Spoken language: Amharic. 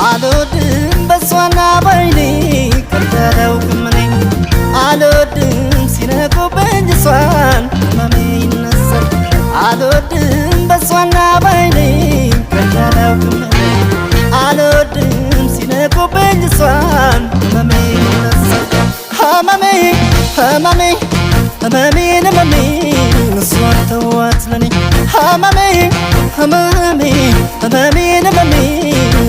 አልወድም በሷና ባይኔ ከዳላውቅም እኔ አልወድም ሲነቁብኝ እሷን ህመሜ ይነሳል አልወድም በሷና ባይኔ ከዳላውቅም እኔ አልወድም ሲነቁብኝ እሷን ህመሜ ይነሳል ህመሜ ህመሜ ህመሜን ህመሜን እሷን ተዋት ለኔ ህመሜ ህመሜ ህመሜን ህመሜን